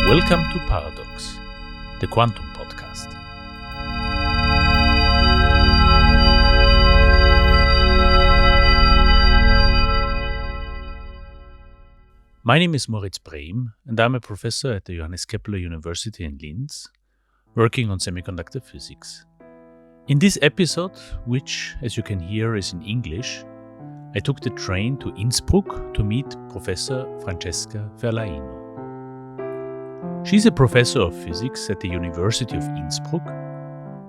Welcome to Paradox, the quantum podcast. My name is Moritz Brehm, and I'm a professor at the Johannes Kepler University in Linz, working on semiconductor physics. In this episode, which, as you can hear, is in English, I took the train to Innsbruck to meet Professor Francesca Ferlaino. She's a professor of physics at the University of Innsbruck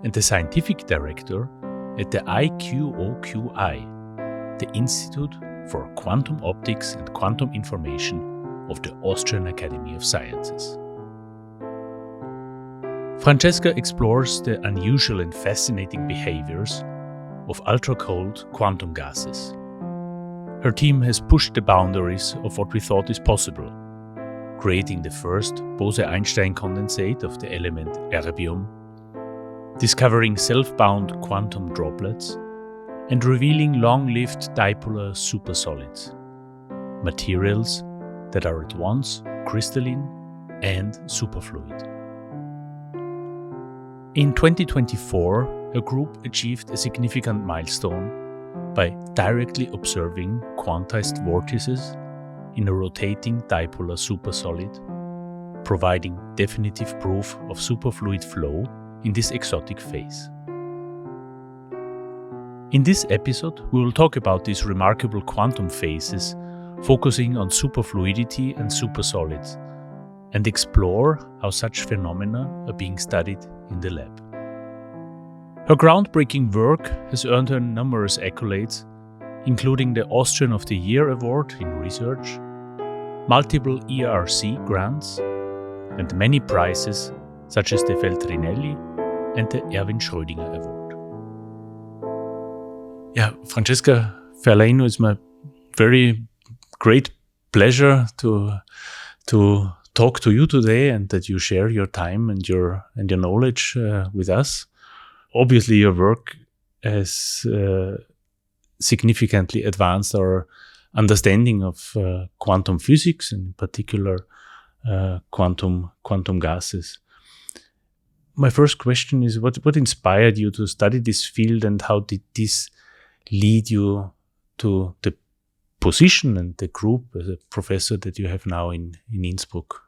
and the scientific director at the IQOQI, the Institute for Quantum Optics and Quantum Information of the Austrian Academy of Sciences. Francesca explores the unusual and fascinating behaviors of ultracold quantum gases. Her team has pushed the boundaries of what we thought is possible, creating the first Bose-Einstein condensate of the element erbium, discovering self-bound quantum droplets, and revealing long-lived dipolar supersolids, materials that are at once crystalline and superfluid. In 2024, her group achieved a significant milestone by directly observing quantized vortices in a rotating dipolar supersolid, providing definitive proof of superfluid flow in this exotic phase. In this episode, we will talk about these remarkable quantum phases, focusing on superfluidity and supersolids, and explore how such phenomena are being studied in the lab. Her groundbreaking work has earned her numerous accolades, including the Austrian of the Year Award in Research, multiple ERC grants, and many prizes such as the Feltrinelli and the Erwin Schrödinger Award. Yeah, Francesca Ferlaino, it's my very great pleasure to talk to you today and that you share your time and your knowledge with us. Obviously, your work has significantly advanced our understanding of quantum physics, and in particular quantum gases. My first question is, what inspired you to study this field, and how did this lead you to the position and the group as a professor that you have now in Innsbruck?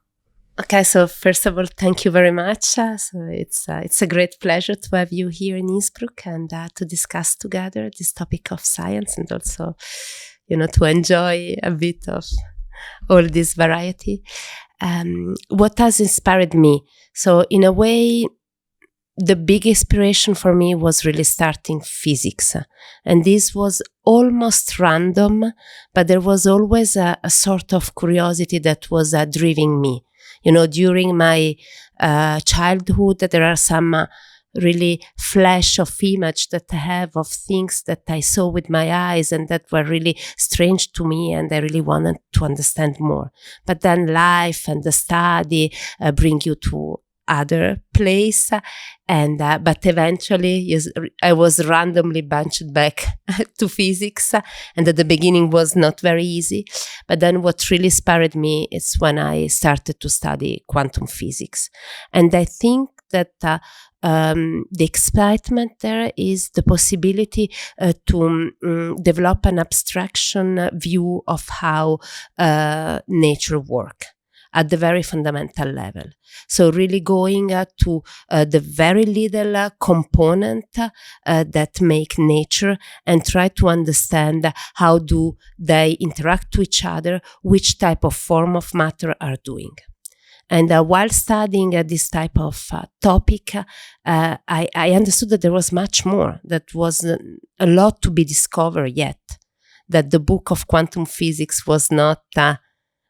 Okay, so first of all, thank you very much. So it's a great pleasure to have you here in Innsbruck and to discuss together this topic of science, and also, to enjoy a bit of all this variety. What has inspired me? So in a way, the big inspiration for me was really starting physics. And this was almost random, but there was always a sort of curiosity that was driving me. During my childhood, there are some really flash of image that I have of things that I saw with my eyes and that were really strange to me, and I really wanted to understand more. But then life and the study bring you to other place, and but eventually I was randomly bunched back to physics, and at the beginning was not very easy. But then what really inspired me is when I started to study quantum physics, and I think that the excitement there is the possibility to develop an abstraction view of how nature works at the very fundamental level. So really going to the very little component that make nature, and try to understand how do they interact with each other, which type of form of matter are doing. And while studying this type of topic, I understood that there was much more, that was a lot to be discovered yet, that the book of quantum physics was not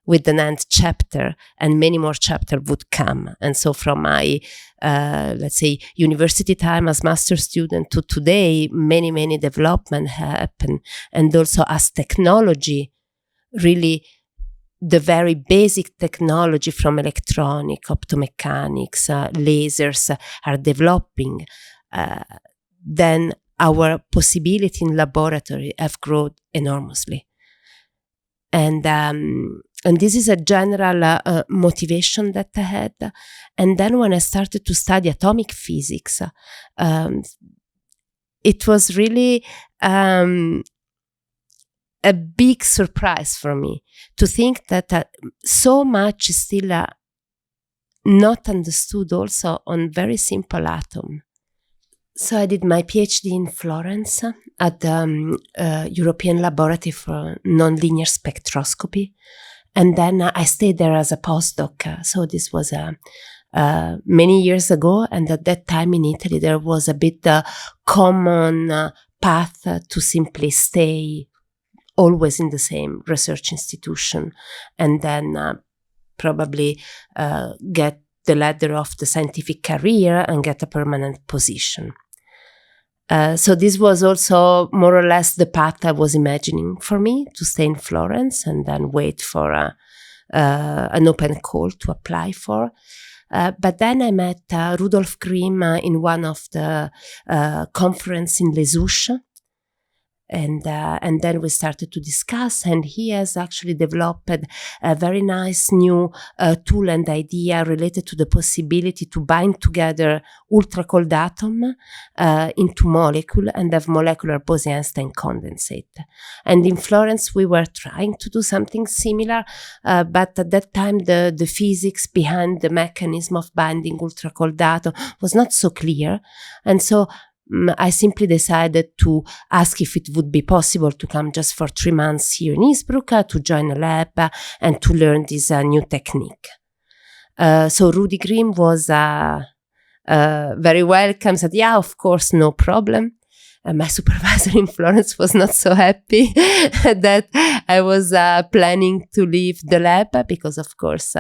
with the 9th chapter, and many more chapters would come. And so from my, let's say, university time as master student to today, many development happen. And also as technology, really the very basic technology from electronic, optomechanics, lasers are developing, then our possibility in laboratory have grown enormously. And this is a general motivation that I had. And then when I started to study atomic physics, it was really a big surprise for me to think that so much is still not understood also on very simple atom. So I did my PhD in Florence at the European Laboratory for Nonlinear Spectroscopy. And then I stayed there as a postdoc. So this was many years ago. And at that time in Italy, there was a bit common path to simply stay always in the same research institution and then probably get the ladder of the scientific career and get a permanent position. So this was also more or less the path I was imagining for me, to stay in Florence and then wait for an open call to apply for. But then I met Rudolf Grimm in one of the conference in Les Houches. And then we started to discuss, and he has actually developed a very nice new tool and idea related to the possibility to bind together ultracold atom into molecule and have molecular Bose-Einstein condensate. And in Florence, we were trying to do something similar, but at that time, the physics behind the mechanism of binding ultracold atom was not so clear. And so I simply decided to ask if it would be possible to come just for 3 months here in Innsbruck to join a lab and to learn this new technique. So Rudy Grimm was very welcome, said, yeah, of course, no problem. My supervisor in Florence was not so happy that I was planning to leave the lab because, of course,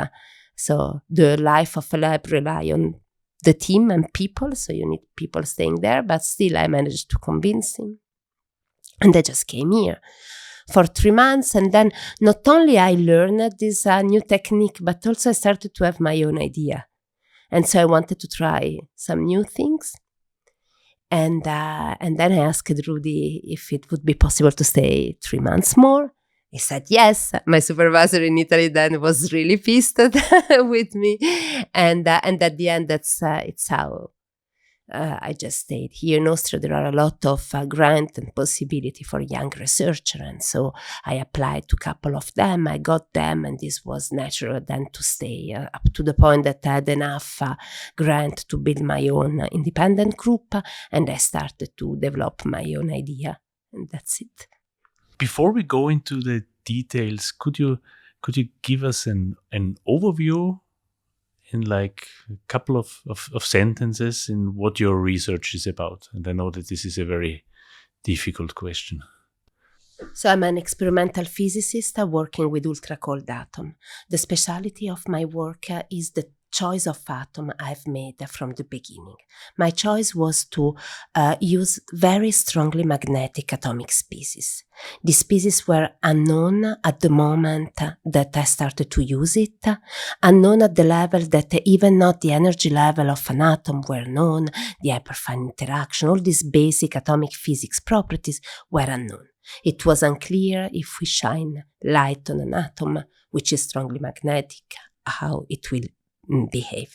so the life of a lab relies on the team and people, so you need people staying there, but still I managed to convince him. And I just came here for 3 months, and then not only I learned this new technique, but also I started to have my own idea. And so I wanted to try some new things. And then I asked Rudy if it would be possible to stay 3 months more. He said yes. My supervisor in Italy then was really pissed with me, and at the end, it's how I just stayed here in Austria. There are a lot of grant and possibility for young researcher, and so I applied to a couple of them. I got them, and this was natural then to stay up to the point that I had enough grant to build my own independent group, and I started to develop my own idea, and that's it. Before we go into the details, could you give us an overview in like a couple of sentences in what your research is about? And I know that this is a very difficult question. So I'm an experimental physicist working with ultracold atom. The specialty of my work is the choice of atom I've made from the beginning. My choice was to use very strongly magnetic atomic species. These species were unknown at the moment that I started to use it, unknown at the level that even not the energy level of an atom were known, the hyperfine interaction, all these basic atomic physics properties were unknown. It was unclear if we shine light on an atom, which is strongly magnetic, how it will behave.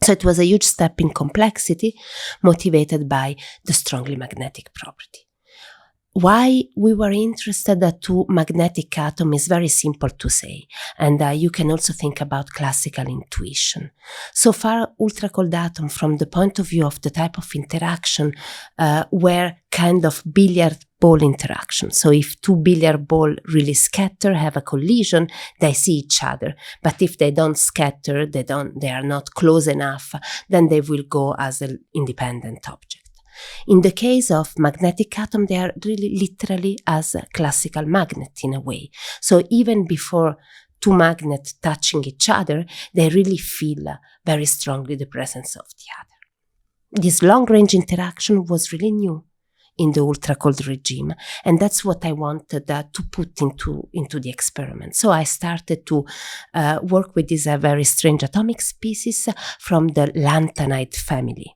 So it was a huge step in complexity motivated by the strongly magnetic property. Why we were interested to magnetic atom is very simple to say, and you can also think about classical intuition. So far, ultracold atom, from the point of view of the type of interaction, were kind of billiard ball interaction. So if two billiard balls really scatter, have a collision, they see each other. But if they don't scatter, they are not close enough, then they will go as an independent object. In the case of magnetic atom, they are really literally as a classical magnet in a way. So even before two magnets touching each other, they really feel very strongly the presence of the other. This long-range interaction was really new in the ultracold regime, and that's what I wanted to put into the experiment. So I started to work with this very strange atomic species from the lanthanide family.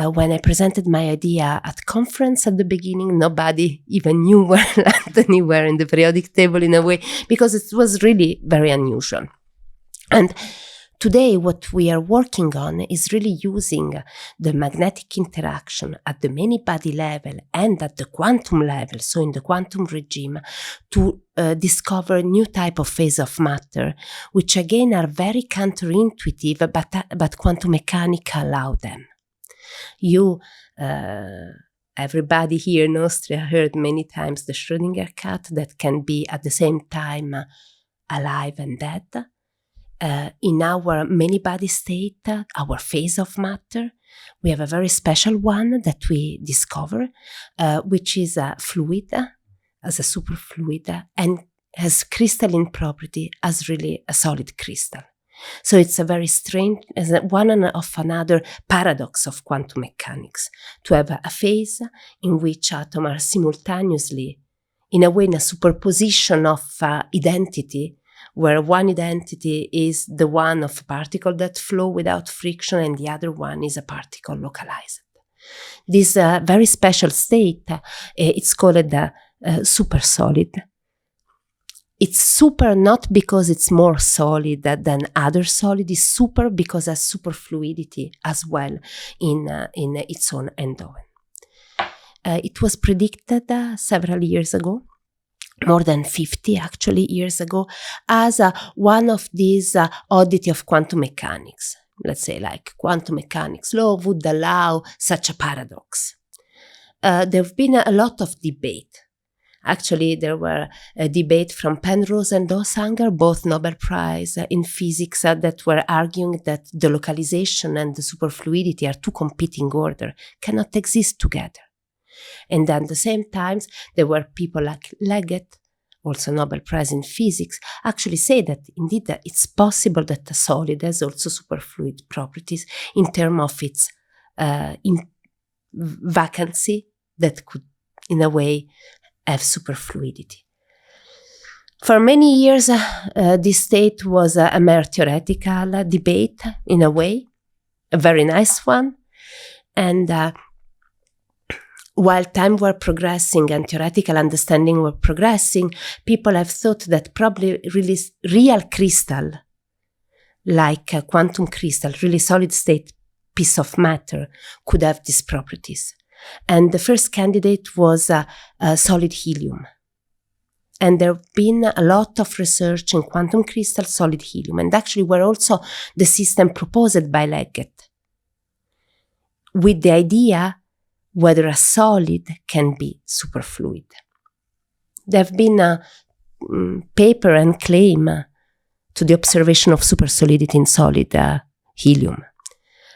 when I presented my idea at conference at the beginning, nobody even knew where lantanae were in the periodic table in a way, because it was really very unusual. And today, what we are working on is really using the magnetic interaction at the many-body level and at the quantum level, so in the quantum regime, to discover new type of phase of matter, which again are very counterintuitive, but quantum mechanics allow them. Everybody here in Austria heard many times the Schrödinger cat that can be at the same time alive and dead. In our many-body state, our phase of matter, we have a very special one that we discover, which is a fluid, as a superfluid, and has crystalline property as really a solid crystal. So it's a very strange, as one of another paradox of quantum mechanics, to have a phase in which atoms are simultaneously, in a way, in a superposition of identity, where one identity is the one of a particle that flow without friction and the other one is a particle localized. This very special state, it's called a supersolid. It's super not because it's more solid than other solid. It's super because it has superfluidity as well in its own endowment. It was predicted several years ago, more than 50 actually years ago, as one of these oddity of quantum mechanics. Let's say like quantum mechanics law would allow such a paradox. There have been a lot of debate. Actually, there were a debate from Penrose and Dosanger, both Nobel Prize in physics, that were arguing that the localization and the superfluidity are two competing orders, cannot exist together. And then at the same time, there were people like Leggett, also Nobel Prize in physics, actually say that indeed that it's possible that a solid has also superfluid properties in terms of its vacancy that could, in a way, have superfluidity. For many years, this state was a mere theoretical debate, in a way, a very nice one. And while time were progressing and theoretical understanding were progressing, people have thought that probably really real crystal, like a quantum crystal, really solid state piece of matter, could have these properties. And the first candidate was solid helium. And there have been a lot of research in quantum crystal solid helium, and actually were also the system proposed by Leggett, with the idea whether a solid can be superfluid. There have been a paper and claim to the observation of supersolidity in solid helium.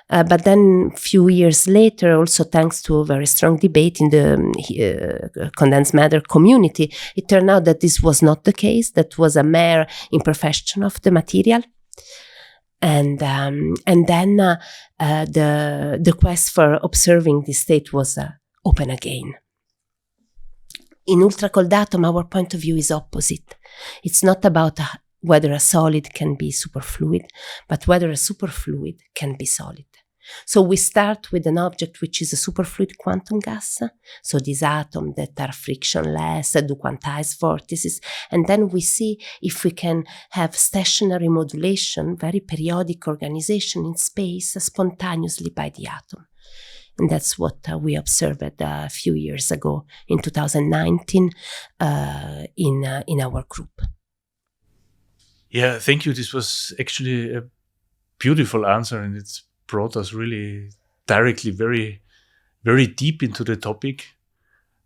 But then a few years later, also thanks to a very strong debate in the condensed matter community, it turned out that this was not the case. That was a mere imperfection of the material. And then the quest for observing this state was open again. In ultracold atom, our point of view is opposite. It's not about whether a solid can be superfluid, but whether a superfluid can be solid. So we start with an object which is a superfluid quantum gas, so these atoms that are frictionless, do quantized vortices, and then we see if we can have stationary modulation, very periodic organization in space spontaneously by the atom. And that's what we observed a few years ago in 2019 in our group. Yeah, thank you. This was actually a beautiful answer, and it's brought us really directly very, very deep into the topic.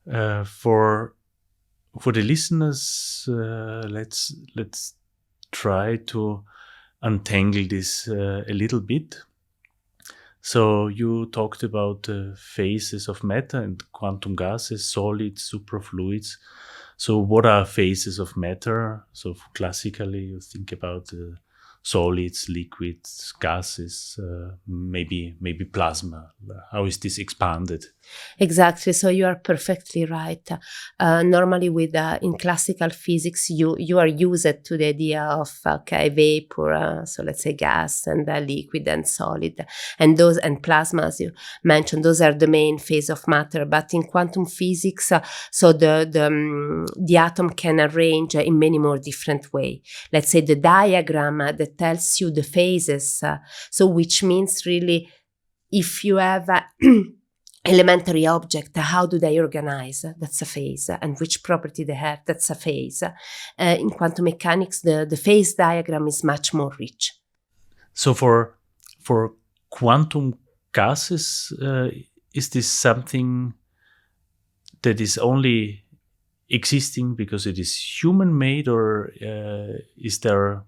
For the listeners, let's try to untangle this a little bit. So you talked about the phases of matter and quantum gases, solids, superfluids. So what are phases of matter? So classically, you think about the solids, liquids, gases, maybe plasma? How is this expanded? Exactly. So you are perfectly right. Normally, in classical physics, you are used to the idea of vapor. So let's say gas and liquid and solid, and plasma, as you mentioned, those are the main phase of matter. But in quantum physics, so the atom can arrange in many more different ways. Let's say the diagram that tells you the phases. So which means really, if you have elementary object, how do they organize? That's a phase. And which property they have? That's a phase. In quantum mechanics, the phase diagram is much more rich. So for quantum gases, is this something that is only existing because it is human-made, or is there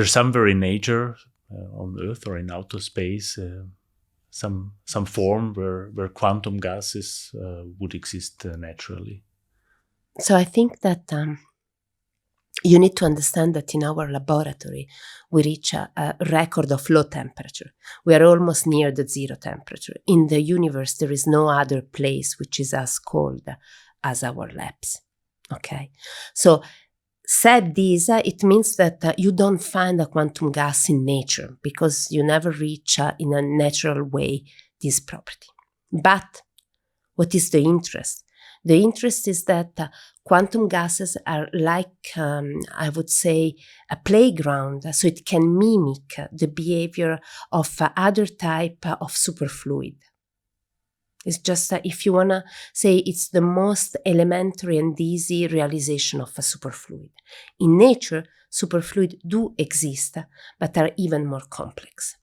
somewhere in nature, on Earth or in outer space, some form where quantum gases would exist naturally? So I think that you need to understand that in our laboratory, we reach a record of low temperature. We are almost near the zero temperature. In the universe, there is no other place which is as cold as our labs. Okay? So said this, it means that you don't find a quantum gas in nature because you never reach in a natural way this property. But what is the interest? The interest is that quantum gases are like, I would say, a playground. So it can mimic the behavior of other type of superfluid. It's just if you want to say it's the most elementary and easy realization of a superfluid. In nature, superfluid do exist, but are even more complex.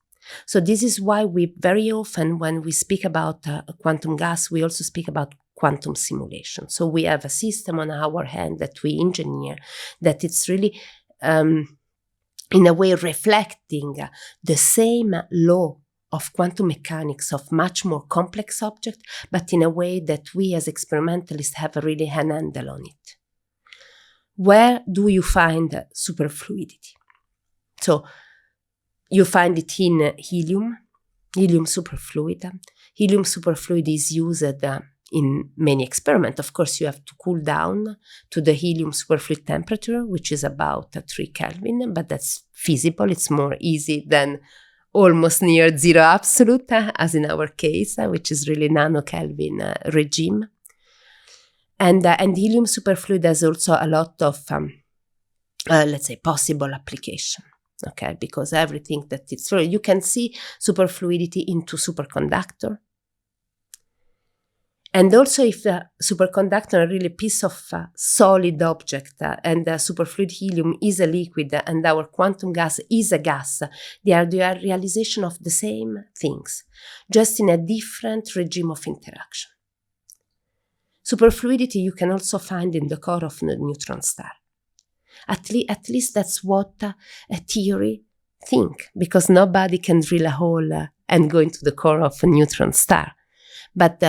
So this is why we very often, when we speak about a quantum gas, we also speak about quantum simulation. So we have a system on our hand that we engineer that it's really, in a way, reflecting the same law of quantum mechanics of much more complex object, but in a way that we as experimentalists have really an handle on it. Where do you find superfluidity? So you find it in helium superfluid. Helium superfluid is used in many experiments. Of course, you have to cool down to the helium superfluid temperature, which is about 3 Kelvin, but that's feasible. It's more easy than almost near zero absolute, as in our case, which is really nano-Kelvin regime. And helium superfluid has also a lot of, let's say, possible application, okay? Because everything that it's through, you can see superfluidity into superconductor. And also if the superconductor are really a piece of solid object and superfluid helium is a liquid and our quantum gas is a gas, they are the realization of the same things, just in a different regime of interaction. Superfluidity you can also find in the core of the neutron star. At least that's what a theory think, because nobody can drill a hole and go into the core of a neutron star. But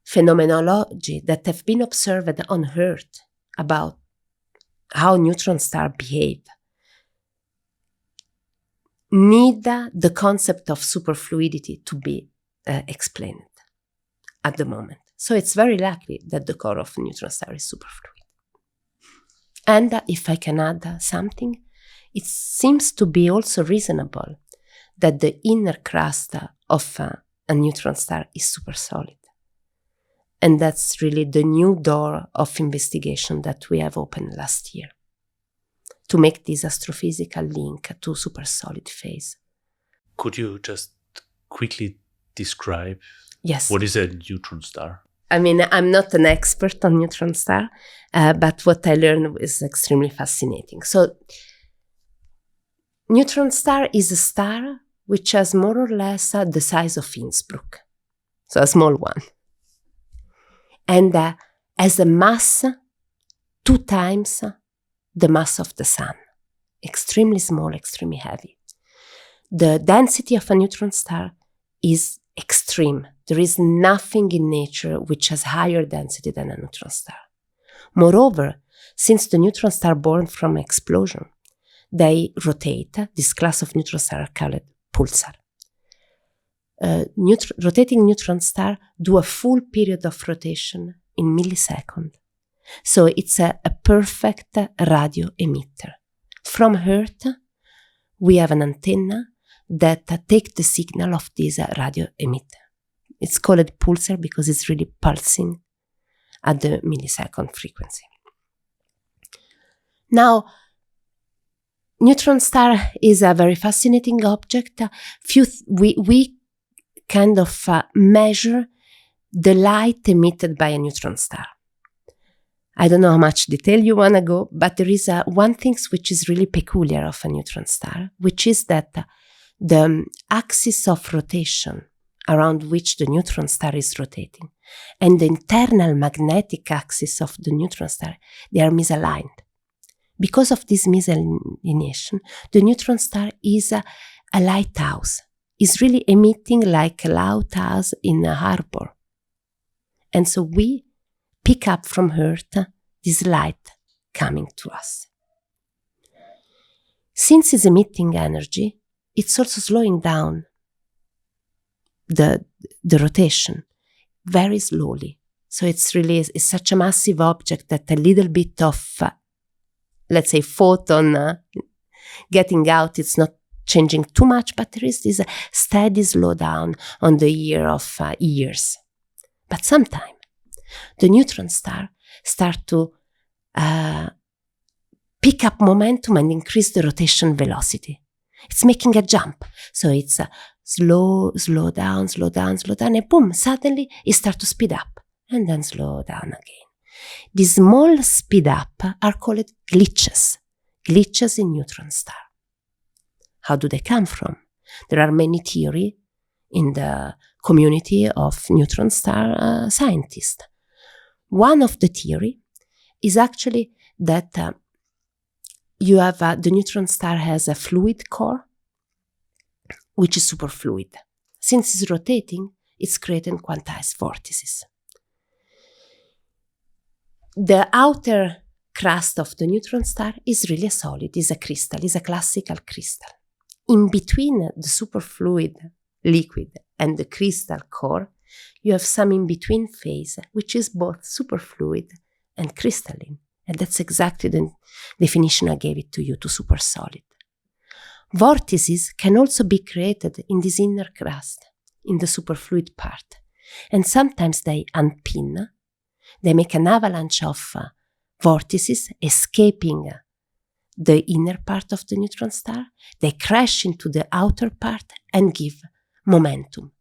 phenomenology that have been observed on Earth about how neutron stars behave need the concept of superfluidity to be explained at the moment. So it's very likely that the core of a neutron star is superfluid. And if I can add something, it seems to be also reasonable that the inner crust of a neutron star is supersolid. And that's really the new door of investigation that we have opened last year to make this astrophysical link to supersolid phase. Could you just quickly describe Yes. What is a neutron star? I mean, I'm not an expert on neutron star, but what I learned is extremely fascinating. So, neutron star is a star which has more or less the size of Innsbruck, so a small one. And has a mass 2 times the mass of the sun. Extremely small, extremely heavy. The density of a neutron star is extreme. There is nothing in nature which has higher density than a neutron star. Moreover, since the neutron stars born from explosion, they rotate. This class of neutron stars are called pulsar. Rotating neutron stars do a full period of rotation in milliseconds. So it's a perfect radio emitter. From Earth, we have an antenna that takes the signal of this radio emitter. It's called pulsar because it's really pulsing at the millisecond frequency. Now, neutron star is a very fascinating object. We kind of measure the light emitted by a neutron star. I don't know how much detail you want to go, but there is one thing which is really peculiar of a neutron star, which is that the axis of rotation around which the neutron star is rotating and the internal magnetic axis of the neutron star, they are misaligned. Because of this misalignation, the neutron star is a lighthouse. It's really emitting like a lighthouse in a harbor. And so we pick up from Earth this light coming to us. Since it's emitting energy, it's also slowing down the rotation very slowly. So it's such a massive object that a little bit of, let's say, photon getting out, it's not changing too much, but there is this steady slowdown on the year of years. But sometimes the neutron star start to pick up momentum and increase the rotation velocity. It's making a jump. So it's slow down, and boom, suddenly it starts to speed up and then slow down again. These small speed up are called glitches in neutron star. How do they come from? There are many theories in the community of neutron star scientists. One of the theory is actually that you have the neutron star has a fluid core, which is superfluid. Since it's rotating, it's creating quantized vortices. The outer crust of the neutron star is really solid, is a crystal, is a classical crystal. In between the superfluid liquid and the crystal core, you have some in-between phase, which is both superfluid and crystalline. And that's exactly the definition I gave it to you, to supersolid. Vortices can also be created in this inner crust, in the superfluid part. And sometimes they unpin, they make an avalanche of vortices escaping the inner part of the neutron star. They crash into the outer part and give momentum.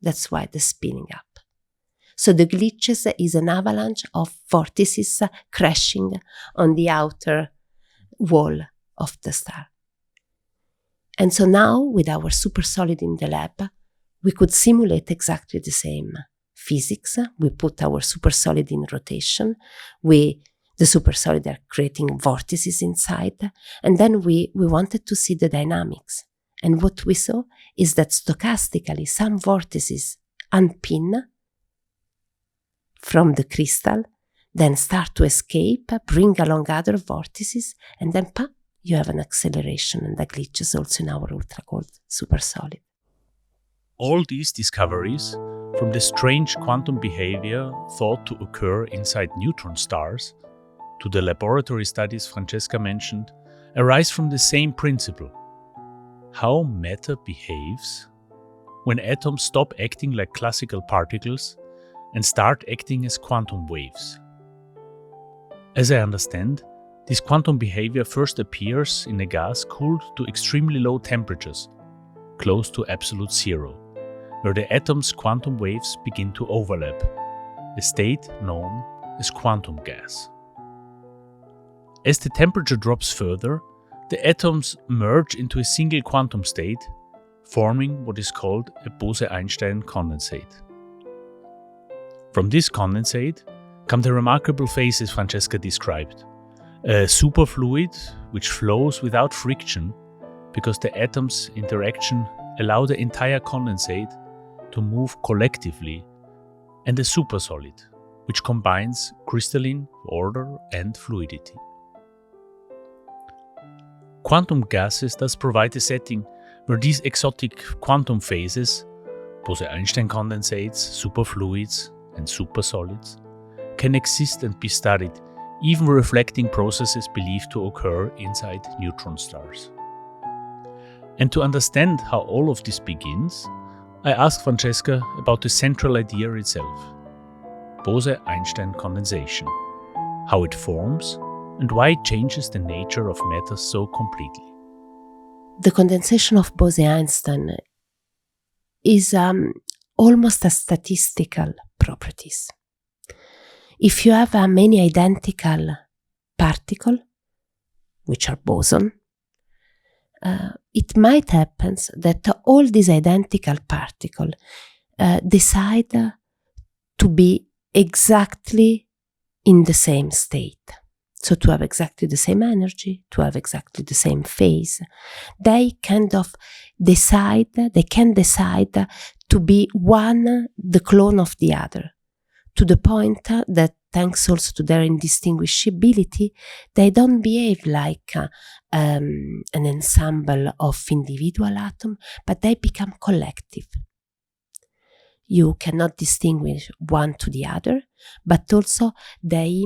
That's why the spinning up. So the glitches is an avalanche of vortices crashing on the outer wall of the star. And so now, with our supersolid in the lab, we could simulate exactly the same physics. We put our supersolid in rotation. The supersolid are creating vortices inside. And then we wanted to see the dynamics. And what we saw is that stochastically some vortices unpin from the crystal, then start to escape, bring along other vortices, and then you have an acceleration and the glitches also in our ultracold supersolid. All these discoveries, from the strange quantum behavior thought to occur inside neutron stars, to the laboratory studies Francesca mentioned, arise from the same principle: how matter behaves when atoms stop acting like classical particles and start acting as quantum waves. As I understand, this quantum behavior first appears in a gas cooled to extremely low temperatures, close to absolute zero, where the atom's quantum waves begin to overlap, a state known as quantum gas. As the temperature drops further, the atoms merge into a single quantum state, forming what is called a Bose-Einstein condensate. From this condensate come the remarkable phases Francesca described. A superfluid which flows without friction because the atoms' interaction allow the entire condensate to move collectively, and a supersolid which combines crystalline, order, and fluidity. Quantum gases thus provide a setting where these exotic quantum phases, Bose-Einstein condensates, superfluids, and supersolids, can exist and be studied, even reflecting processes believed to occur inside neutron stars. And to understand how all of this begins, I asked Francesca about the central idea itself, Bose-Einstein condensation, how it forms, and why it changes the nature of matter so completely. The condensation of Bose-Einstein is almost a statistical properties. If you have many identical particles, which are boson, it might happen that all these identical particles decide to be exactly in the same state. So to have exactly the same energy, to have exactly the same phase, they can decide to be one, the clone of the other, to the point that thanks also to their indistinguishability, they don't behave like an ensemble of individual atoms, but they become collective. You cannot distinguish one to the other, but also they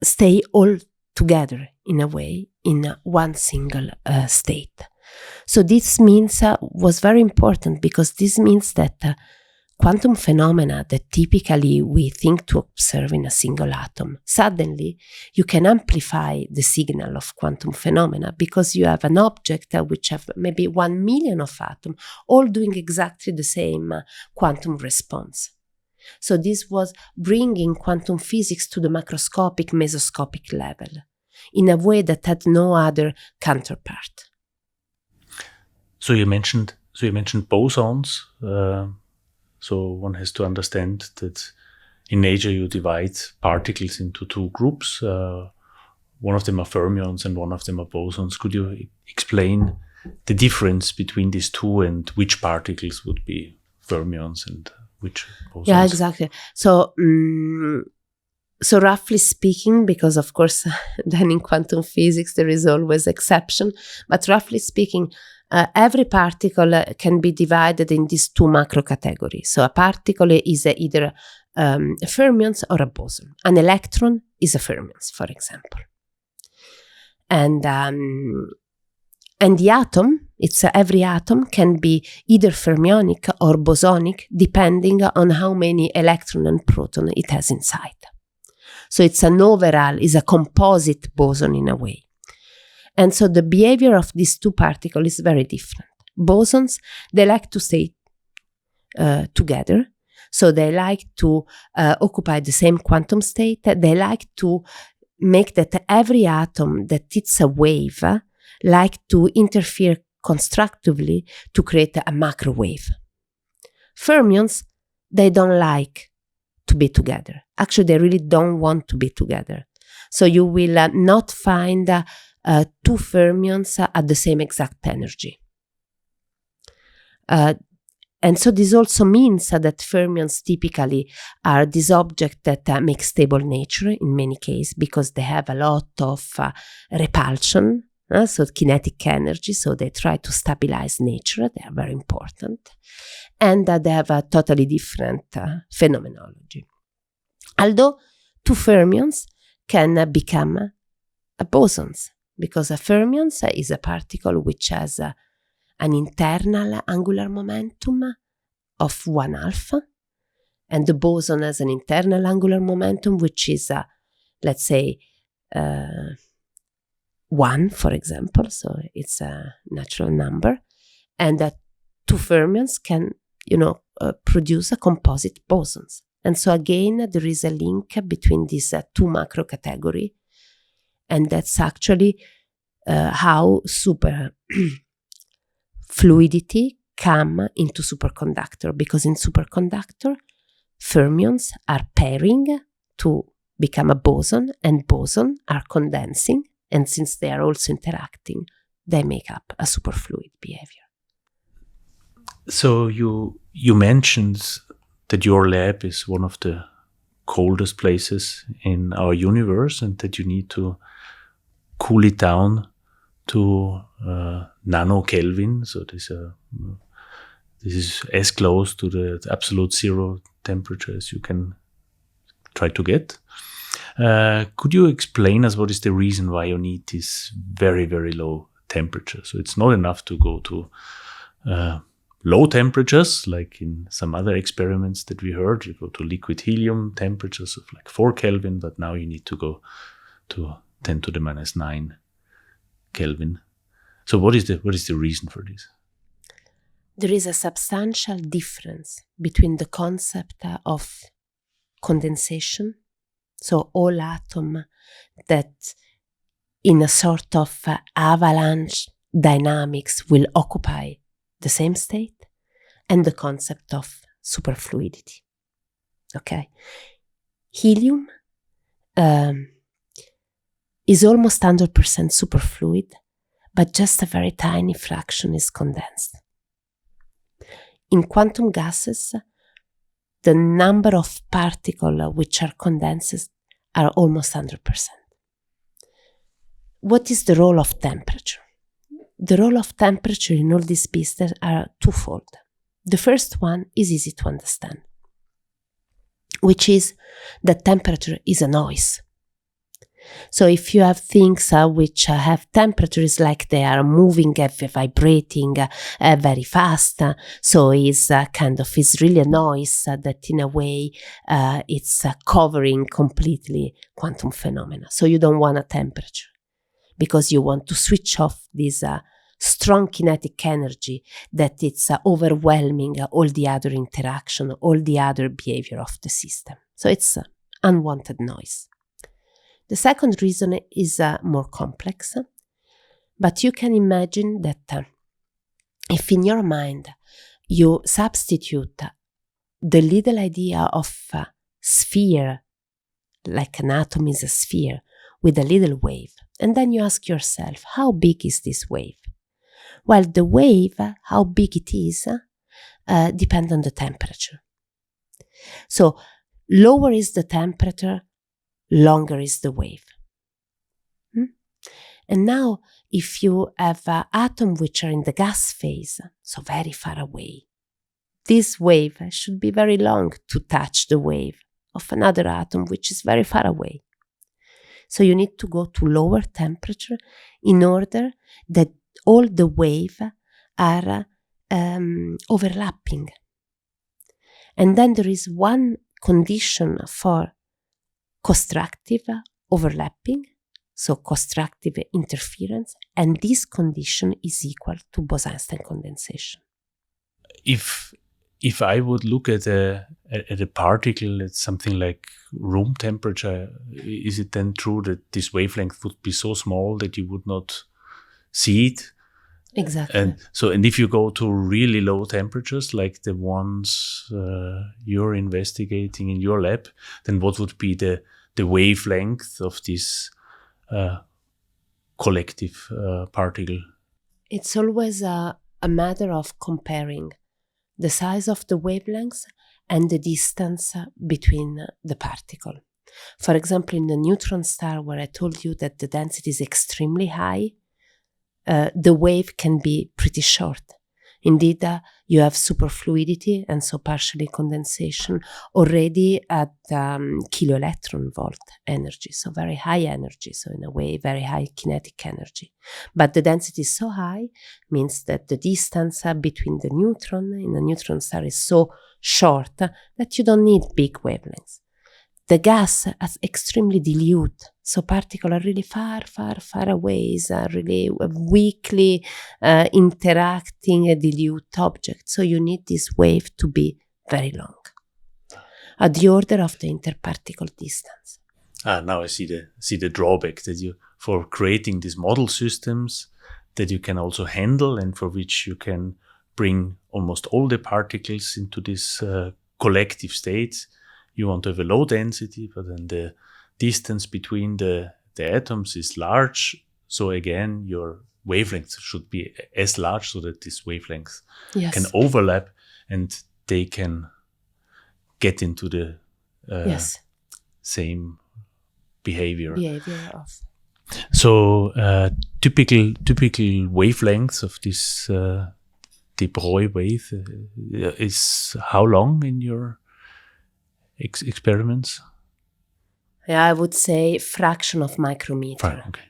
stay all together in a way, in one single state. So this means was very important because this means that quantum phenomena that typically we think to observe in a single atom, suddenly you can amplify the signal of quantum phenomena because you have an object which have maybe 1 million of atoms all doing exactly the same quantum response. So this was bringing quantum physics to the macroscopic, mesoscopic level in a way that had no other counterpart. So you mentioned bosons. So one has to understand that in nature you divide particles into two groups. One of them are fermions and one of them are bosons. Could you explain the difference between these two and which particles would be fermions and which bosons? Yeah, exactly. So roughly speaking, because of course then in quantum physics there is always exception, but roughly speaking, every particle can be divided in these two macro categories. So a particle is either a fermions or a boson. An electron is a fermions, for example. And the atom, every atom can be either fermionic or bosonic, depending on how many electron and proton it has inside. So it's an overall, is a composite boson in a way. And so the behavior of these two particles is very different. Bosons, they like to stay together. So they like to occupy the same quantum state. They like to make that every atom that it's a wave like to interfere constructively to create a macro wave. Fermions, they don't like to be together. Actually, they really don't want to be together. So you will not find two fermions at the same exact energy. And so this also means that fermions typically are these objects that make stable nature in many cases because they have a lot of repulsion, so kinetic energy, so they try to stabilize nature. They are very important. And they have a totally different phenomenology. Although two fermions can become bosons, because a fermions is a particle which has an internal angular momentum of 1 alpha, and the boson has an internal angular momentum which is, let's say, 1, for example, so it's a natural number, and that two fermions can, produce a composite bosons. And so again, there is a link between these two macro categories, and that's actually how super fluidity come into superconductor, because in superconductor, fermions are pairing to become a boson, and boson are condensing, and since they are also interacting, they make up a superfluid behavior. So you mentioned that your lab is one of the coldest places in our universe, and that you need to cool it down to nano Kelvin. So this is as close to the absolute zero temperature as you can try to get. Could you explain us what is the reason why you need this very, very low temperature? So it's not enough to go to low temperatures, like in some other experiments that we heard. You go to liquid helium temperatures of like 4 Kelvin, but now you need to go to 10 to the minus 9 Kelvin. So what is the reason for this? There is a substantial difference between the concept of condensation, so all atoms that in a sort of avalanche dynamics will occupy the same state, and the concept of superfluidity. Okay, helium is almost 100% superfluid, but just a very tiny fraction is condensed. In quantum gases, the number of particles which are condensed are almost 100%. What is the role of temperature? The role of temperature in all these pieces are twofold. The first one is easy to understand, which is that temperature is a noise. So if you have things which have temperatures like they are moving, vibrating very fast, so it's really a noise that in a way it's covering completely quantum phenomena. So you don't want a temperature because you want to switch off this strong kinetic energy that it's overwhelming all the other interaction, all the other behavior of the system. So it's unwanted noise. The second reason is more complex, but you can imagine that if in your mind you substitute the little idea of a sphere, like an atom is a sphere, with a little wave, and then you ask yourself, how big is this wave? Well, the wave, how big it is, depends on the temperature. So lower is the temperature, longer is the wave. And now, if you have atoms which are in the gas phase, so very far away, this wave should be very long to touch the wave of another atom which is very far away. So you need to go to lower temperature in order that all the waves are overlapping. And then there is one condition for constructive overlapping, so constructive interference, and this condition is equal to Bose-Einstein condensation. If I would look at a particle at something like room temperature, is it then true that this wavelength would be so small that you would not see it? Exactly. And if you go to really low temperatures, like the ones you're investigating in your lab, then what would be the wavelength of this collective particle? It's always a matter of comparing the size of the wavelengths and the distance between the particle. For example, in the neutron star, where I told you that the density is extremely high, the wave can be pretty short. Indeed, you have superfluidity and so partially condensation already at kiloelectron volt energy, so very high energy, so in a way very high kinetic energy. But the density is so high means that the distance between the neutron in the neutron star is so short that you don't need big wavelengths. The gas is extremely dilute, so particles are really far, far, far away, are really weakly interacting dilute objects. So you need this wave to be very long, at the order of the interparticle distance. Now I see the drawback that you, for creating these model systems that you can also handle and for which you can bring almost all the particles into this collective state. You want to have a low density, but then the distance between the atoms is large. So again, your wavelengths should be as large so that these wavelengths can overlap and they can get into the same behavior. Of. So typical wavelengths of this de Broglie wave is how long in your experiments? Yeah, I would say fraction of micrometer. Okay.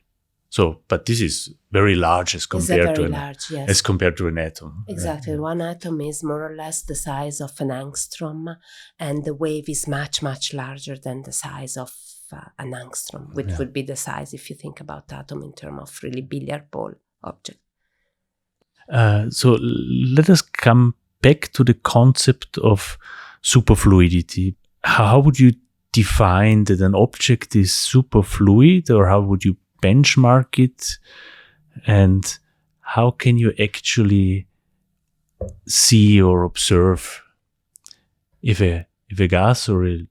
So, but this is very large as compared to yes. as compared to an atom. Exactly. Right? One atom is more or less the size of an angstrom, and the wave is much, much larger than the size of an angstrom, which would be the size, if you think about atom in terms of really billiard ball object. So let us come back to the concept of superfluidity. How would you define that an object is superfluid, or how would you benchmark it, and how can you actually see or observe if a gas or a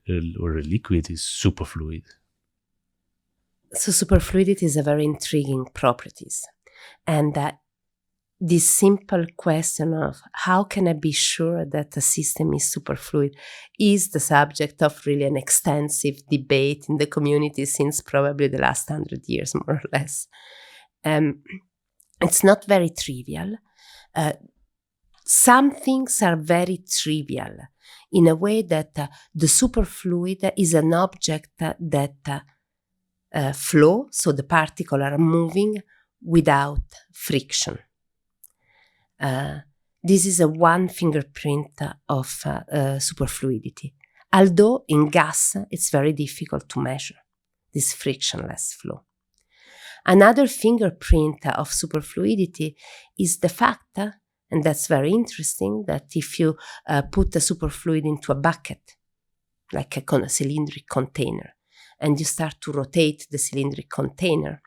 liquid is superfluid? So superfluidity is a very intriguing properties, and this simple question of how can I be sure that a system is superfluid is the subject of really an extensive debate in the community since probably the last 100 years, more or less. It's not very trivial. Some things are very trivial in a way that the superfluid is an object that flow, so the particles are moving without friction. This is a one fingerprint of superfluidity. Although in gas, it's very difficult to measure this frictionless flow. Another fingerprint of superfluidity is the fact, and that's very interesting, that if you put a superfluid into a bucket, like a cylindric container, and you start to rotate the cylindric container,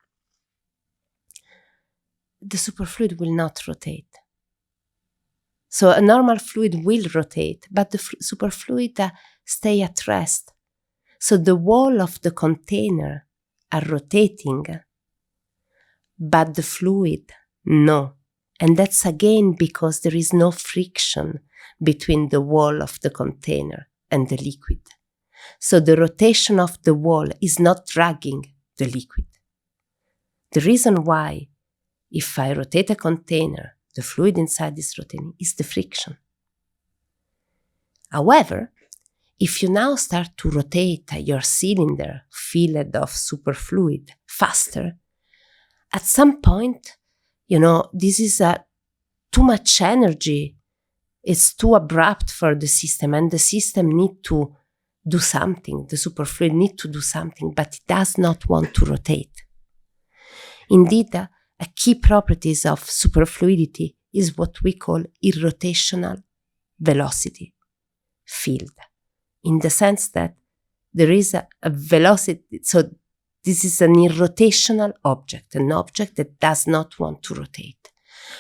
the superfluid will not rotate. So a normal fluid will rotate, but the superfluid stay at rest. So the wall of the container are rotating, but the fluid, no. And that's again because there is no friction between the wall of the container and the liquid. So the rotation of the wall is not dragging the liquid. The reason why, if I rotate a container, the fluid inside is rotating is the friction. However, if you now start to rotate your cylinder filled of superfluid faster, at some point, this is too much energy. It's too abrupt for the system, and the system need to do something. The superfluid need to do something, but it does not want to rotate. Indeed, a key properties of superfluidity is what we call irrotational velocity field, in the sense that there is a velocity. So this is an irrotational object, an object that does not want to rotate.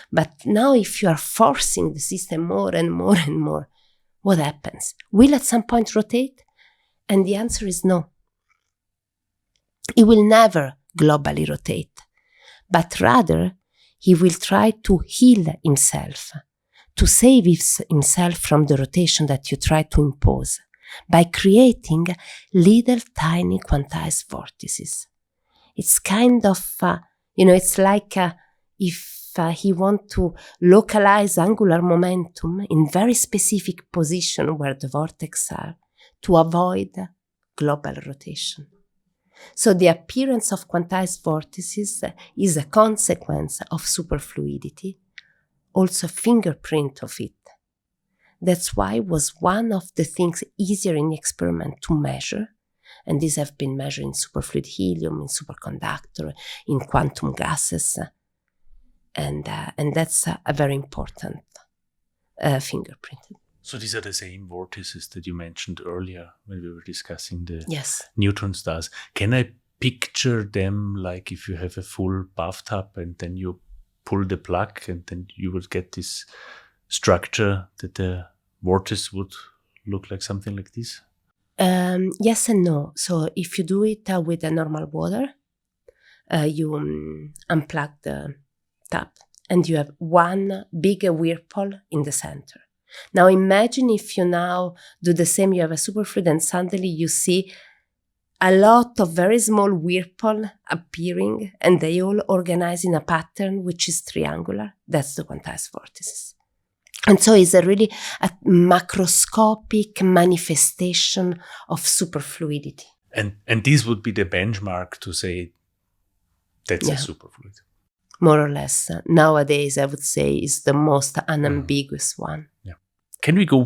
But now if you are forcing the system more and more and more, what happens? Will at some point rotate? And the answer is no. It will never globally rotate. But rather, he will try to heal himself, to save himself from the rotation that you try to impose, by creating little tiny quantized vortices. It's kind of, it's like if he wants to localize angular momentum in very specific position where the vortex are, to avoid global rotation. So the appearance of quantized vortices is a consequence of superfluidity, also a fingerprint of it. That's why it was one of the things easier in the experiment to measure, and these have been measured in superfluid helium, in superconductor, in quantum gases, and that's a very important fingerprint. So these are the same vortices that you mentioned earlier when we were discussing the Yes. neutron stars. Can I picture them like if you have a full bathtub and then you pull the plug and then you would get this structure that the vortice would look like something like this? Yes and no. So if you do it with a normal water, you unplug the tap and you have one big whirlpool in the center. Now imagine if you now do the same, you have a superfluid and suddenly you see a lot of very small whirlpool appearing, and they all organize in a pattern which is triangular. That's the quantized vortices. And so it's really a macroscopic manifestation of superfluidity. And this would be the benchmark to say that's a superfluid. More or less. Nowadays, I would say is the most unambiguous one. Yeah. Can we go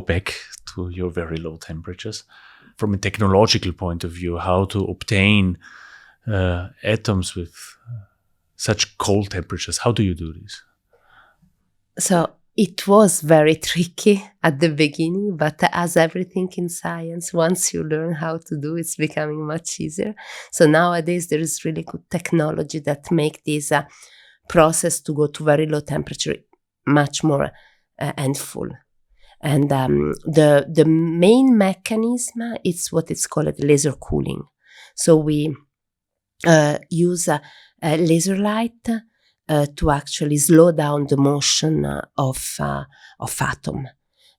back to your very low temperatures? From a technological point of view, how to obtain atoms with such cold temperatures? How do you do this? So it was very tricky at the beginning, but as everything in science, once you learn how to do, it's becoming much easier. So nowadays there is really good technology that make this process to go to very low temperature much more handful. And the main mechanism is what is called laser cooling. So we use laser light to actually slow down the motion of atom.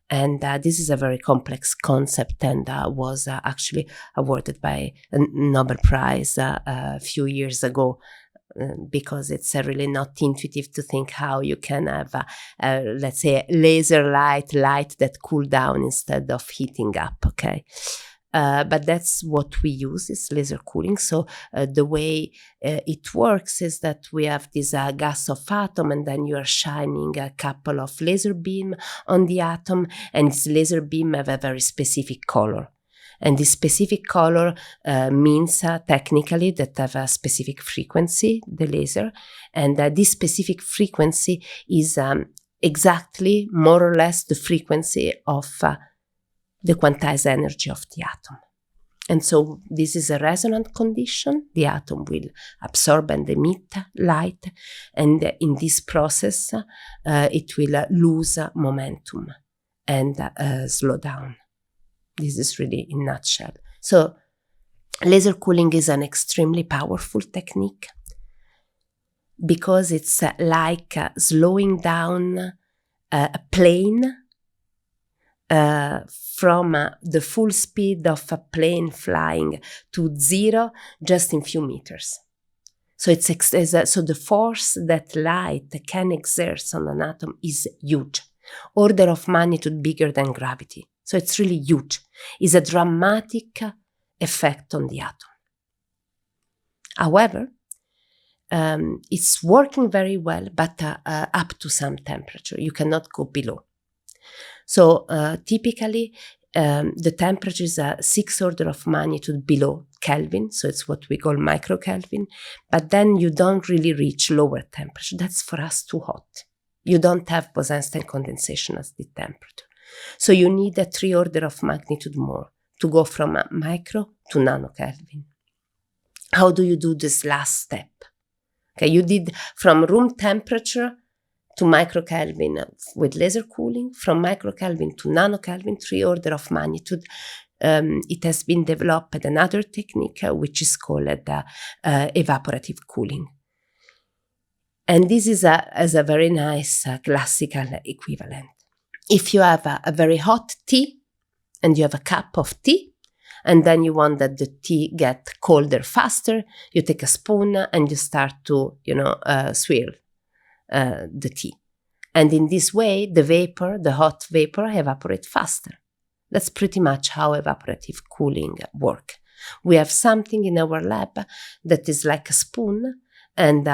And this is a very complex concept and was actually awarded by a Nobel Prize a few years ago. Because it's really not intuitive to think how you can have, let's say, laser light that cool down instead of heating up, okay? But that's what we use, is laser cooling. So the way it works is that we have this gas of atom, and then you are shining a couple of laser beam on the atom, and this laser beam have a very specific color. And this specific color means technically that have a specific frequency, the laser. And this specific frequency is exactly more or less the frequency of the quantized energy of the atom. And so this is a resonant condition. The atom will absorb and emit light. And in this process, it will lose momentum and slow down. This is really in a nutshell. So laser cooling is an extremely powerful technique because it's like slowing down a plane from the full speed of a plane flying to zero just in few meters. So so the force that light can exert on an atom is huge, order of magnitude bigger than gravity. So it's really huge. It's a dramatic effect on the atom. However, it's working very well, but up to some temperature. You cannot go below. So typically, the temperature is 6 order of magnitude below Kelvin. So it's what we call microkelvin. But then you don't really reach lower temperature. That's for us too hot. You don't have Bose-Einstein condensation at the temperature. So you need a 3 order of magnitude more to go from a micro to nano Kelvin. How do you do this last step? Okay, you did from room temperature to microkelvin with laser cooling, from microkelvin to nanokelvin, 3 order of magnitude. It has been developed another technique which is called evaporative cooling. And this is a very nice classical equivalent. If you have a very hot tea and you have a cup of tea, and then you want that the tea get colder faster, you take a spoon and you start to, swirl the tea. And in this way, the hot vapor evaporates faster. That's pretty much how evaporative cooling works. We have something in our lab that is like a spoon, and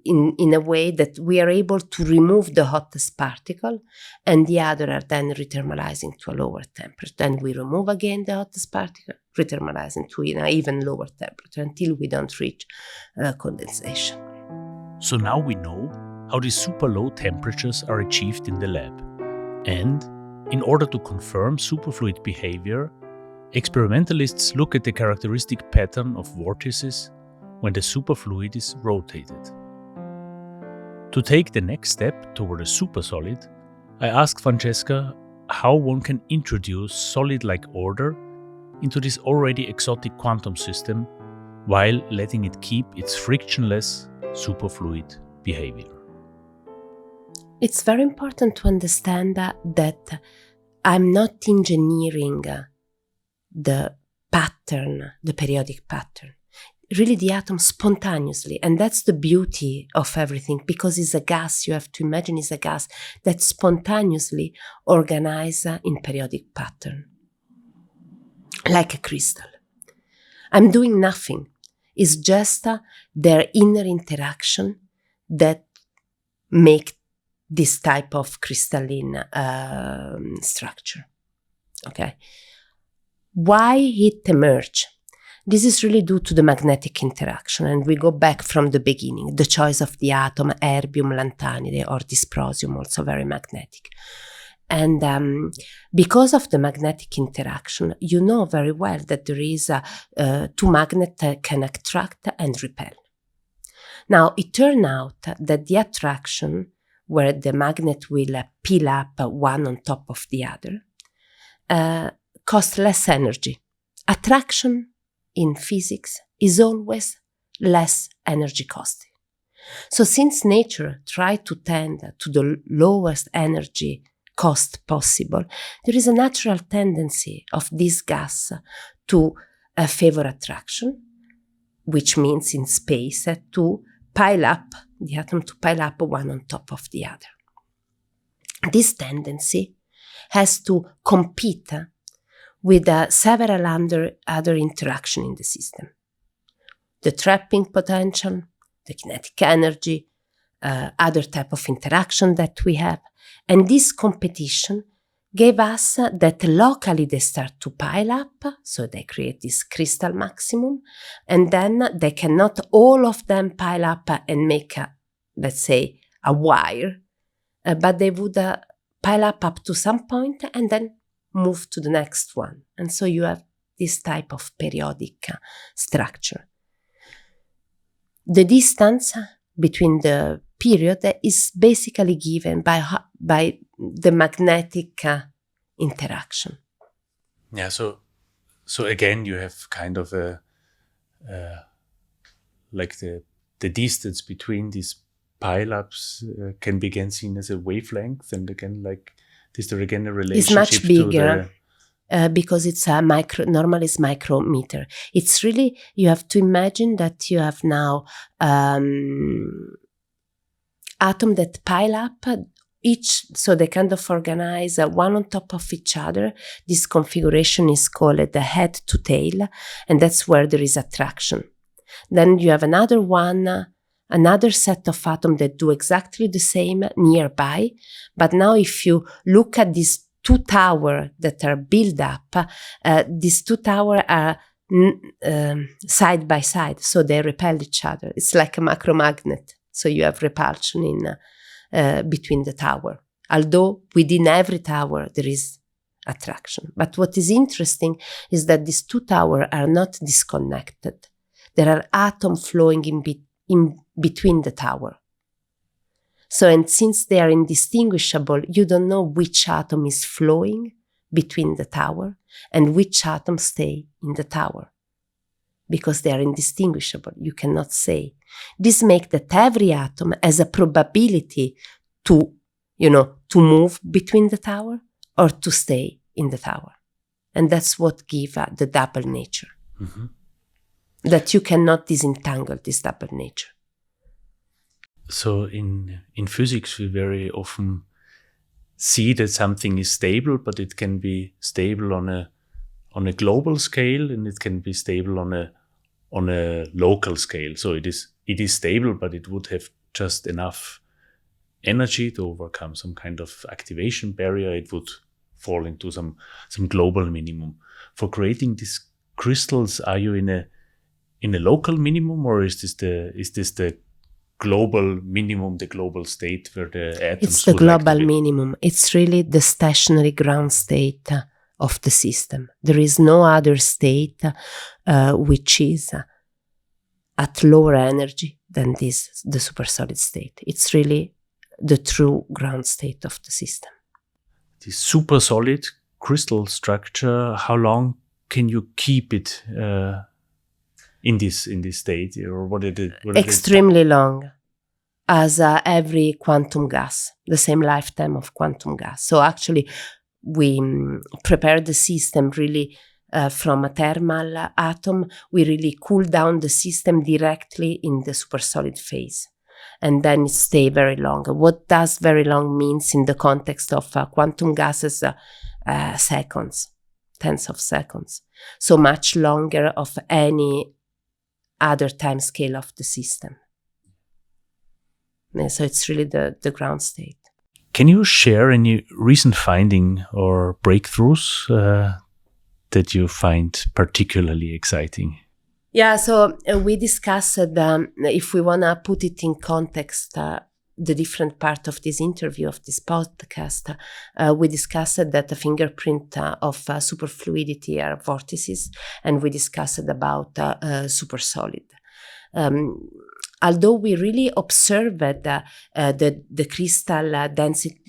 in a way that we are able to remove the hottest particle, and the other are then rethermalizing to a lower temperature. Then we remove again the hottest particle, rethermalizing to an even lower temperature until we don't reach condensation. So now we know how these super low temperatures are achieved in the lab. And in order to confirm superfluid behavior, experimentalists look at the characteristic pattern of vortices when the superfluid is rotated. To take the next step toward a supersolid, I asked Francesca how one can introduce solid-like order into this already exotic quantum system while letting it keep its frictionless superfluid behavior. It's very important to understand that I'm not engineering the pattern, the periodic pattern. Really the atom spontaneously, and that's the beauty of everything, because it's a gas. You have to imagine it's a gas that spontaneously organizes in periodic pattern, like a crystal. I'm doing nothing. It's just their inner interaction that make this type of crystalline structure. Okay. Why it emerged? This is really due to the magnetic interaction, and we go back from the beginning. The choice of the atom, erbium, lanthanide, or dysprosium, also very magnetic. And because of the magnetic interaction, you know very well that there is two magnets that can attract and repel. Now, it turned out that the attraction, where the magnet will pile up one on top of the other, costs less energy. Attraction in physics is always less energy costing. So since nature tried to tend to the lowest energy cost possible, there is a natural tendency of this gas to favor attraction, which means in space to pile up, the atom to pile up one on top of the other. This tendency has to compete with several other interactions in the system. The trapping potential, the kinetic energy, other type of interaction that we have. And this competition gave us that locally they start to pile up, so they create this crystal maximum, and then they cannot all of them pile up and make, let's say, a wire, but they would pile up to some point and then move to the next one. And so you have this type of periodic structure. The distance between the period is basically given by the magnetic interaction. Yeah, so again, you have kind of like the distance between these pile-ups can be again seen as a wavelength, and again, like, is there again a relationship? It's much bigger because it's a normally it's micrometer. It's really, you have to imagine that you have now atoms that pile up each, so they kind of organize one on top of each other. This configuration is called the head to tail, and that's where there is attraction. Then you have another one, another set of atoms that do exactly the same nearby. But now if you look at these two towers that are built up, these two towers are side by side, so they repel each other. It's like a macromagnet. So you have repulsion in between the tower. Although within every tower there is attraction. But what is interesting is that these two towers are not disconnected. There are atoms flowing in between the tower. So, and since they are indistinguishable, you don't know which atom is flowing between the tower and which atom stay in the tower. Because they are indistinguishable, you cannot say. This makes that every atom has a probability to, to move between the tower or to stay in the tower. And that's what gives the double nature. Mm-hmm. That you cannot disentangle this double nature. So in physics, we very often see that something is stable, but it can be stable on a global scale, and it can be stable on a local scale. So it is stable, but it would have just enough energy to overcome some kind of activation barrier. It would fall into some global minimum. For creating these crystals, are you in a local minimum, or is this the global minimum, the global state where the atoms? It's the global minimum. It's really the stationary ground state of the system. There is no other state which is at lower energy than the supersolid state. It's really the true ground state of the system. The supersolid crystal structure, how long can you keep it in this state, or what is it? Extremely long, as every quantum gas, the same lifetime of quantum gas. So actually, we prepare the system really from a thermal atom, we really cool down the system directly in the supersolid phase. And then it stay very long. What does very long means in the context of quantum gases? Seconds, tens of seconds. So much longer of any other time scale of the system. And so it's really the ground state. Can you share any recent finding or breakthroughs that you find particularly exciting? Yeah, so we discussed, if we want to put it in context, the different part of this interview, of this podcast, we discussed that the fingerprint of superfluidity are vortices, and we discussed about supersolid. Although we really observed the crystal density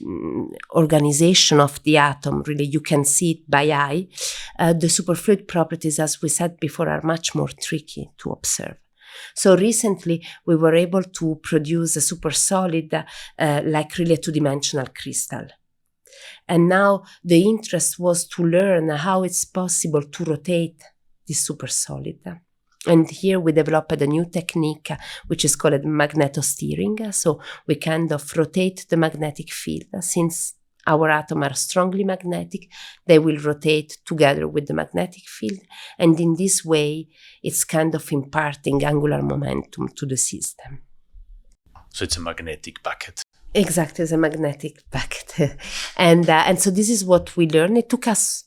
organization of the atom, really you can see it by eye, the superfluid properties, as we said before, are much more tricky to observe. So recently we were able to produce a supersolid like really a two-dimensional crystal. And now the interest was to learn how it's possible to rotate this supersolid. And here we developed a new technique, which is called magnetosteering. So we kind of rotate the magnetic field. Since our atoms are strongly magnetic, they will rotate together with the magnetic field. And in this way, it's kind of imparting angular momentum to the system. So it's a magnetic bucket. Exactly, it's a magnetic bucket. And so this is what we learned. It took us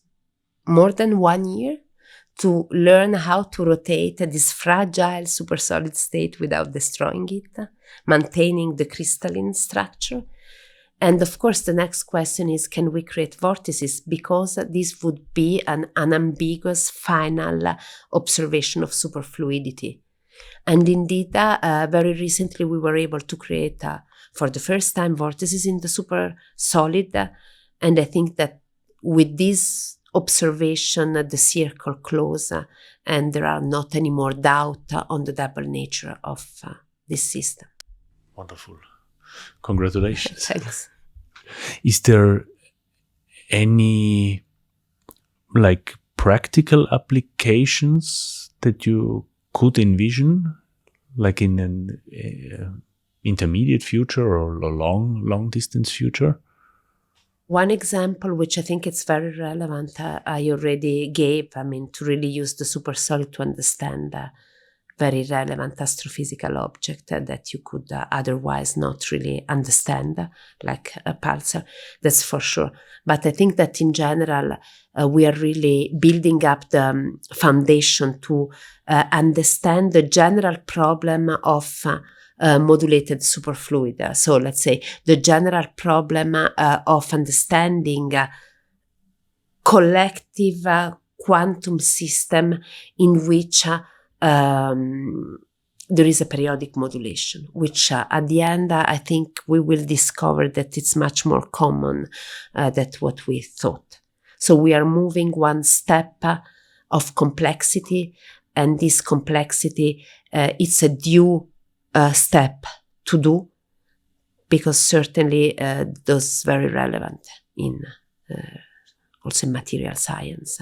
more than 1 year to learn how to rotate this fragile supersolid state without destroying it, maintaining the crystalline structure. And of course, the next question is, can we create vortices? Because this would be an unambiguous final observation of superfluidity. And indeed, very recently, we were able to create, for the first time, vortices in the supersolid. And I think that with this observation, the circle close, and there are not any more doubt on the double nature of this system. Wonderful. Congratulations. Thanks. Is there any practical applications that you could envision, like in an intermediate future or a long distance future? One example, which I think is very relevant, I already gave, to really use the supersolid to understand a very relevant astrophysical object that you could otherwise not really understand, like a pulsar, that's for sure. But I think that in general, we are really building up the foundation to understand the general problem of modulated superfluid. So let's say the general problem of understanding collective quantum system in which there is a periodic modulation, which at the end, I think we will discover that it's much more common than what we thought. So we are moving one step of complexity, and this complexity, it's a due step to do, because certainly those very relevant in also in material science.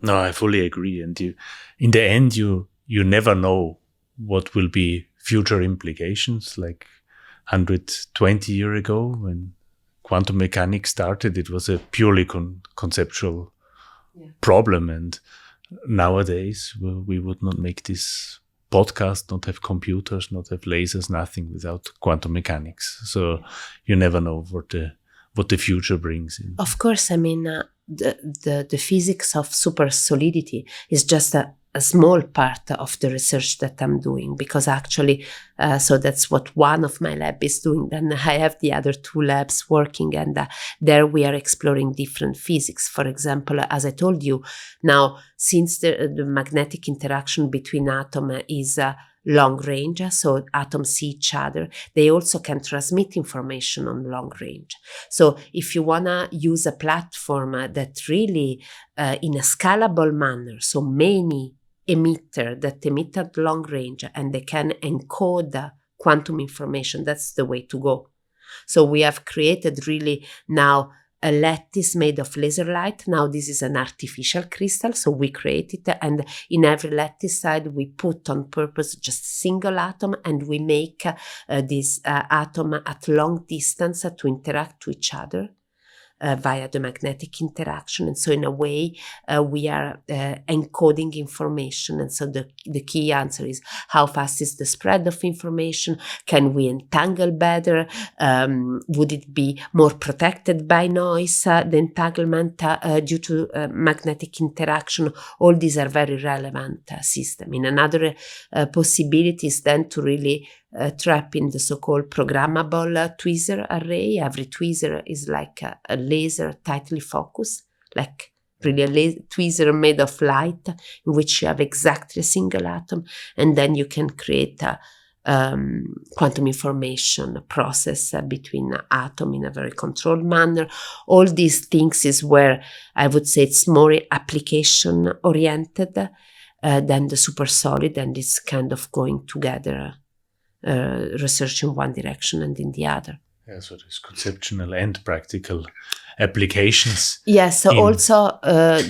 No, I fully agree. And in the end, you never know what will be future implications. Like 120 years ago, when quantum mechanics started, it was a purely conceptual problem. And nowadays, we would not make this podcast, not have computers, not have lasers, nothing without quantum mechanics. So you never know what the future brings in. Of course, the physics of supersolidity is just a small part of the research that I'm doing, because actually, so that's what one of my lab is doing. Then I have the other two labs working, and there we are exploring different physics. For example, as I told you, now since the magnetic interaction between atoms is long range, so atoms see each other, they also can transmit information on long range. So if you want to use a platform that really in a scalable manner, so many emitter that emit at long range and they can encode quantum information, that's the way to go. So we have created really now a lattice made of laser light. Now this is an artificial crystal, so we create it, and in every lattice side we put on purpose just a single atom, and we make this atom at long distance to interact with each other via the magnetic interaction. And so in a way we are encoding information. And so the key answer is, how fast is the spread of information? Can we entangle better? Would it be more protected by noise, the entanglement due to magnetic interaction? All these are very relevant systems. In another possibility is then to really trap in the so-called programmable tweezer array. Every tweezer is like a laser tightly focused, like really a tweezer made of light, in which you have exactly a single atom, and then you can create a quantum information process between atoms in a very controlled manner. All these things is where I would say it's more application oriented than the supersolid, and it's kind of going together. Research in one direction and in the other. Yeah, so there's conceptual and practical applications. Yes, so also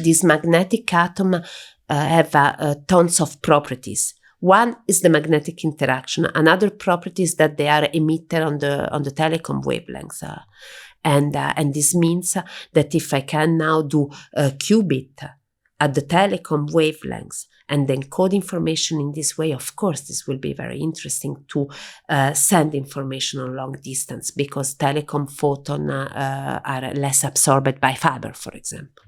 these magnetic atoms have tons of properties. One is the magnetic interaction. Another property is that they are emitter on the telecom wavelengths. And this means that if I can now do a qubit at the telecom wavelengths and encode information in this way, of course, this will be very interesting to send information on long distance, because telecom photons are less absorbed by fiber, for example.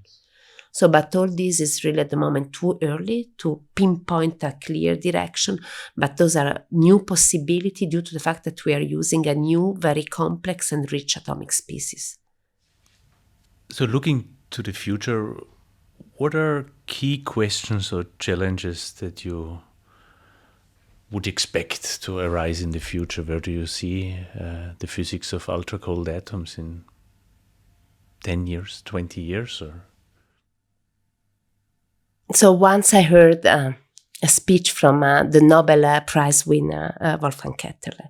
So, but all this is really at the moment too early to pinpoint a clear direction, but those are new possibilities due to the fact that we are using a new, very complex and rich atomic species. So looking to the future, what are key questions or challenges that you would expect to arise in the future? Where do you see the physics of ultracold atoms in 10 years, 20 years? Or? So once I heard a speech from the Nobel Prize winner, Wolfgang Ketterle.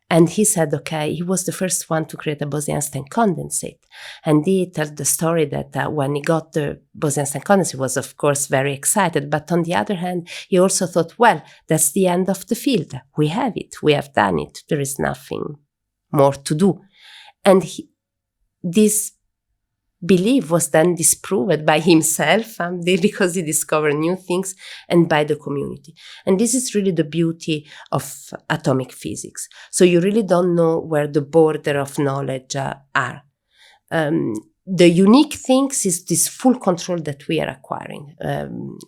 And he said, okay, he was the first one to create a Bose-Einstein condensate. And he told the story that when he got the Bose-Einstein condensate, he was, of course, very excited. But on the other hand, he also thought, well, that's the end of the field. We have it. We have done it. There is nothing more to do. And this belief was then disproved by himself because he discovered new things, and by the community. And this is really the beauty of atomic physics. So you really don't know where the border of knowledge are. The unique things is this full control that we are acquiring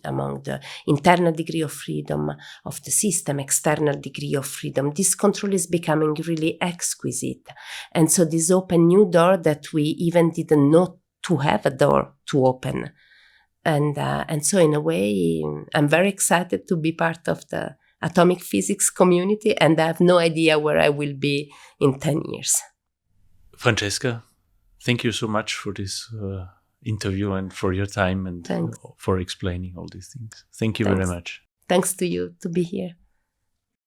among the internal degree of freedom of the system, external degree of freedom. This control is becoming really exquisite. And so this open new door that we even didn't know to have a door to open. And so in a way, I'm very excited to be part of the atomic physics community, and I have no idea where I will be in 10 years. Francesca, thank you so much for this interview and for your time and for explaining all these things. Thank you very much. Thanks to you to be here.